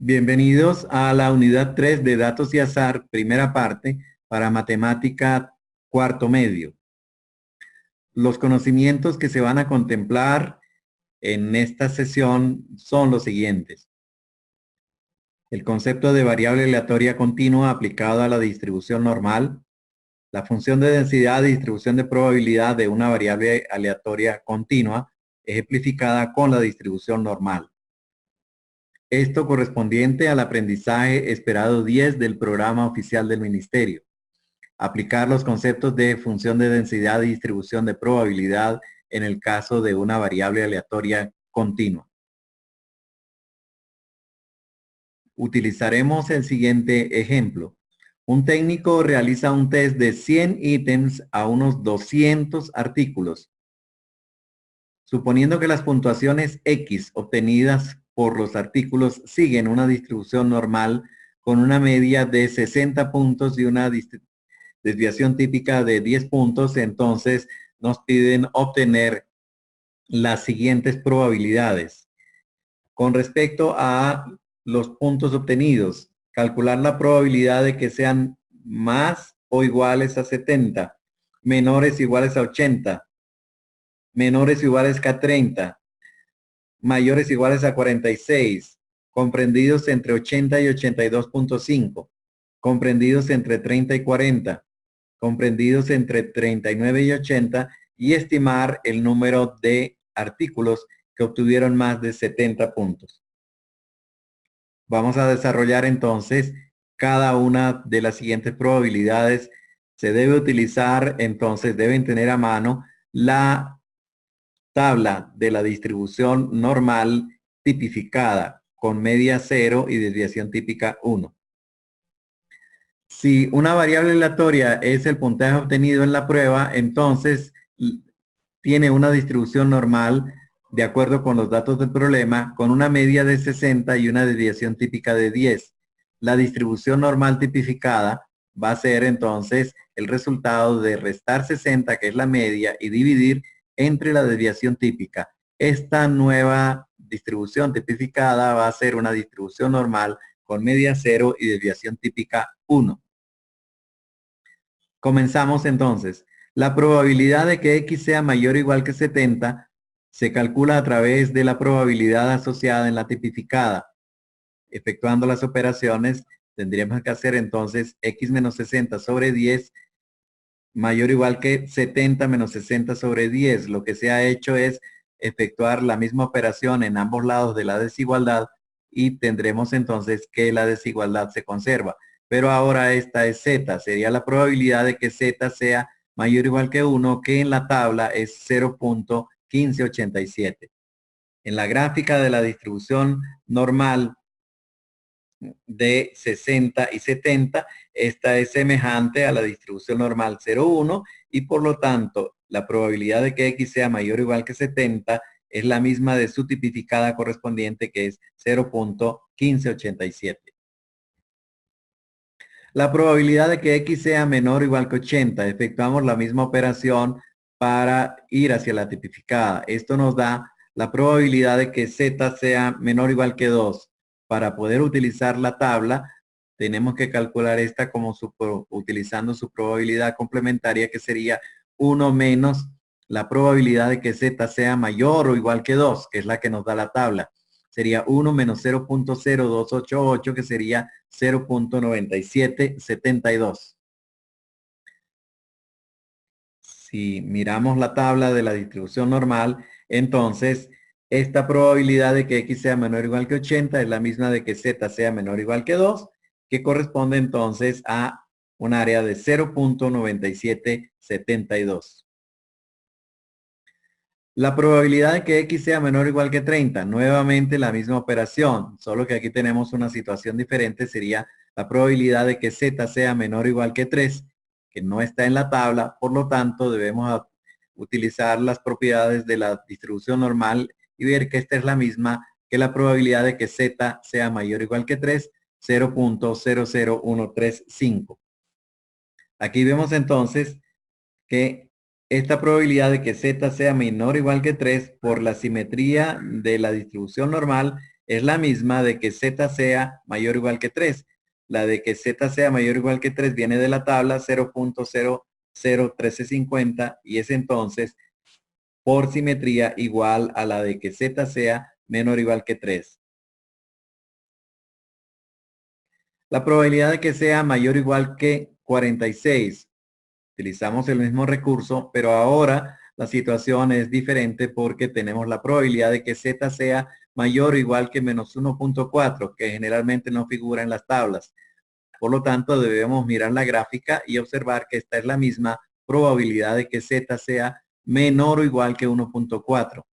Bienvenidos a la unidad 3 de Datos y Azar, primera parte, para matemática cuarto medio. Los conocimientos que se van a contemplar en esta sesión son los siguientes. El concepto de variable aleatoria continua aplicado a la distribución normal, la función de densidad y distribución de probabilidad de una variable aleatoria continua ejemplificada con la distribución normal. Esto correspondiente al aprendizaje esperado 10 del programa oficial del Ministerio. Aplicar los conceptos de función de densidad y distribución de probabilidad en el caso de una variable aleatoria continua. Utilizaremos el siguiente ejemplo. Un técnico realiza un test de 100 ítems a unos 200 artículos. Suponiendo que las puntuaciones X obtenidas por los artículos siguen una distribución normal con una media de 60 puntos y una desviación típica de 10 puntos, entonces nos piden obtener las siguientes probabilidades. Con respecto a los puntos obtenidos, calcular la probabilidad de que sean más o iguales a 70, menores o iguales a 80, menores o iguales a 30, mayores o iguales a 46, comprendidos entre 80 y 82.5, comprendidos entre 30 y 40, comprendidos entre 39 y 80, y estimar el número de artículos que obtuvieron más de 70 puntos. Vamos a desarrollar entonces cada una de las siguientes probabilidades. Se debe utilizar, entonces deben tener a mano la tabla de la distribución normal tipificada con media 0 y desviación típica 1. Si una variable aleatoria es el puntaje obtenido en la prueba, entonces tiene una distribución normal de acuerdo con los datos del problema, con una media de 60 y una desviación típica de 10. La distribución normal tipificada va a ser entonces el resultado de restar 60, que es la media, y dividir entre la desviación típica. Esta nueva distribución tipificada va a ser una distribución normal con media 0 y desviación típica 1. Comenzamos entonces. La probabilidad de que X sea mayor o igual que 70 se calcula a través de la probabilidad asociada en la tipificada. Efectuando las operaciones, tendríamos que hacer entonces X menos 60 sobre 10 mayor o igual que 70 menos 60 sobre 10. Lo que se ha hecho es efectuar la misma operación en ambos lados de la desigualdad y tendremos entonces que la desigualdad se conserva. Pero ahora esta es Z, sería la probabilidad de que Z sea mayor o igual que 1, que en la tabla es 0.1587. En la gráfica de la distribución normal de 60 y 70, esta es semejante a la distribución normal 0,1 y por lo tanto la probabilidad de que X sea mayor o igual que 70 es la misma de su tipificada correspondiente, que es 0.1587. La probabilidad de que X sea menor o igual que 80, efectuamos la misma operación para ir hacia la tipificada. Esto nos da la probabilidad de que Z sea menor o igual que 2. Para poder utilizar la tabla, tenemos que calcular esta como utilizando su probabilidad complementaria, que sería 1 menos la probabilidad de que Z sea mayor o igual que 2, que es la que nos da la tabla. Sería 1 menos 0.0288, que sería 0.9772. Si miramos la tabla de la distribución normal, entonces esta probabilidad de que X sea menor o igual que 80 es la misma de que Z sea menor o igual que 2, que corresponde entonces a un área de 0.9772. La probabilidad de que X sea menor o igual que 30, nuevamente la misma operación, solo que aquí tenemos una situación diferente, sería la probabilidad de que Z sea menor o igual que 3, que no está en la tabla, por lo tanto debemos utilizar las propiedades de la distribución normal y ver que esta es la misma que la probabilidad de que Z sea mayor o igual que 3, 0.00135. Aquí vemos entonces que esta probabilidad de que Z sea menor o igual que 3 por la simetría de la distribución normal es la misma de que Z sea mayor o igual que 3. La de que Z sea mayor o igual que 3 viene de la tabla 0.001350 y es entonces por simetría igual a la de que Z sea menor o igual que 3. La probabilidad de que sea mayor o igual que 46. Utilizamos el mismo recurso, pero ahora la situación es diferente porque tenemos la probabilidad de que Z sea mayor o igual que menos 1.4, que generalmente no figura en las tablas. Por lo tanto, debemos mirar la gráfica y observar que esta es la misma probabilidad de que Z sea menor o igual que 1.4,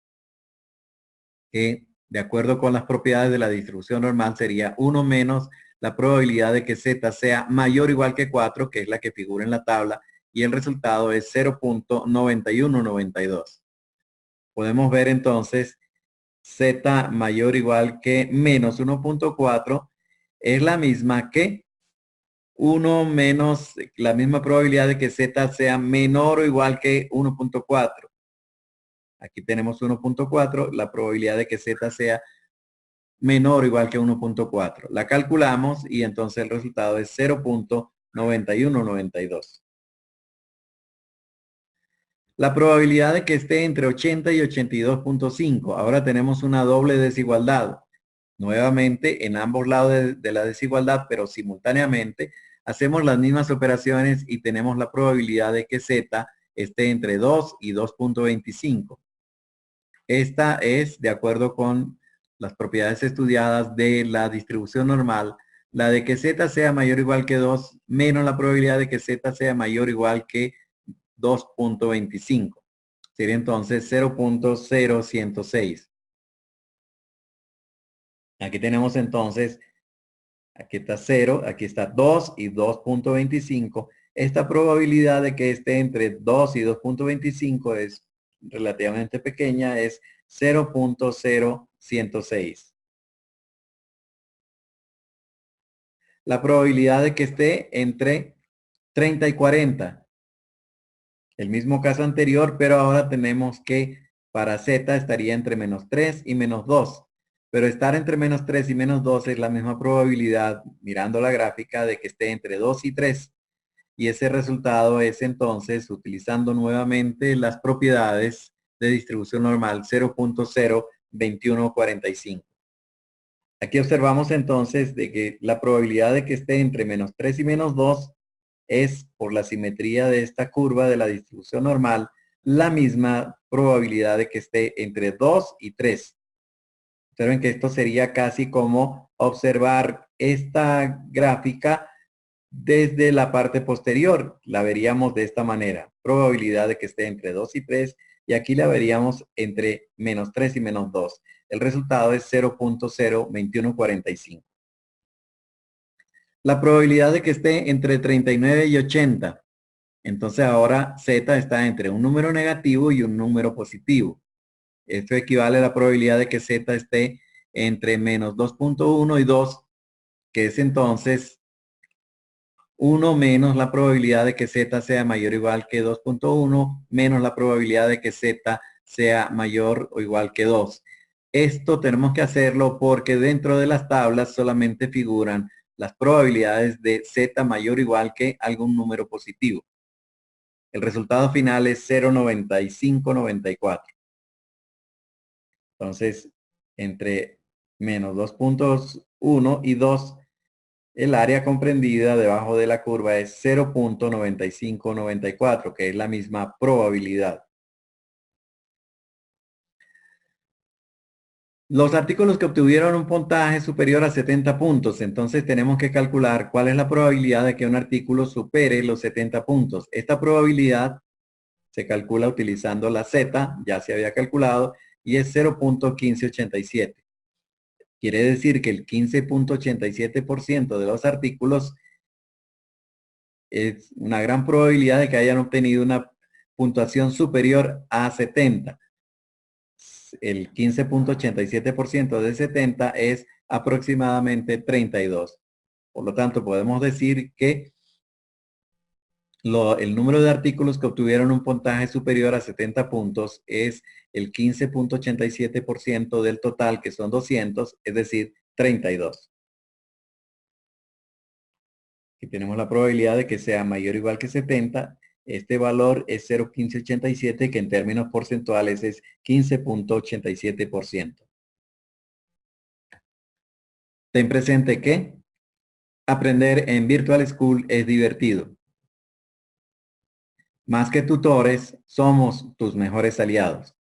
que de acuerdo con las propiedades de la distribución normal sería 1 menos la probabilidad de que Z sea mayor o igual que 4, que es la que figura en la tabla, y el resultado es 0.9192. Podemos ver entonces Z mayor o igual que menos 1.4 es la misma que 1 menos la misma probabilidad de que Z sea menor o igual que 1.4. Aquí tenemos 1.4, la probabilidad de que Z sea menor o igual que 1.4. La calculamos y entonces el resultado es 0.9192. La probabilidad de que esté entre 80 y 82.5. Ahora tenemos una doble desigualdad. Nuevamente, en ambos lados de la desigualdad, pero simultáneamente, hacemos las mismas operaciones y tenemos la probabilidad de que Z esté entre 2 y 2.25. Esta es, de acuerdo con las propiedades estudiadas de la distribución normal, la de que Z sea mayor o igual que 2 menos la probabilidad de que Z sea mayor o igual que 2.25. Sería entonces 0.0106. Aquí tenemos entonces, aquí está 0, aquí está 2 y 2.25. Esta probabilidad de que esté entre 2 y 2.25 es relativamente pequeña, es 0.0106. La probabilidad de que esté entre 30 y 40. El mismo caso anterior, pero ahora tenemos que para Z estaría entre menos 3 y menos 2. Pero estar entre menos 3 y menos 2 es la misma probabilidad, mirando la gráfica, de que esté entre 2 y 3. Y ese resultado es entonces, utilizando nuevamente las propiedades de distribución normal, 0.02145. Aquí observamos entonces de que la probabilidad de que esté entre menos 3 y menos 2 es, por la simetría de esta curva de la distribución normal, la misma probabilidad de que esté entre 2 y 3. Observen que esto sería casi como observar esta gráfica desde la parte posterior. La veríamos de esta manera. Probabilidad de que esté entre 2 y 3. Y aquí la veríamos entre menos 3 y menos 2. El resultado es 0.02145. La probabilidad de que esté entre 39 y 80. Entonces ahora Z está entre un número negativo y un número positivo. Esto equivale a la probabilidad de que Z esté entre menos 2.1 y 2, que es entonces 1 menos la probabilidad de que Z sea mayor o igual que 2.1 menos la probabilidad de que Z sea mayor o igual que 2. Esto tenemos que hacerlo porque dentro de las tablas solamente figuran las probabilidades de Z mayor o igual que algún número positivo. El resultado final es 0.9594. Entonces, entre menos 2.1 y 2, el área comprendida debajo de la curva es 0.9594, que es la misma probabilidad. Los artículos que obtuvieron un puntaje superior a 70 puntos, entonces tenemos que calcular cuál es la probabilidad de que un artículo supere los 70 puntos. Esta probabilidad se calcula utilizando la Z, ya se había calculado, y es 0.1587. Quiere decir que el 15.87% de los artículos es una gran probabilidad de que hayan obtenido una puntuación superior a 70. El 15.87% de 70 es aproximadamente 32. Por lo tanto, podemos decir que el número de artículos que obtuvieron un puntaje superior a 70 puntos es el 15.87% del total, que son 200, es decir, 32. Aquí tenemos la probabilidad de que sea mayor o igual que 70. Este valor es 0.1587, que en términos porcentuales es 15.87%. Ten presente que aprender en Virtual School es divertido. Más que tutores, somos tus mejores aliados.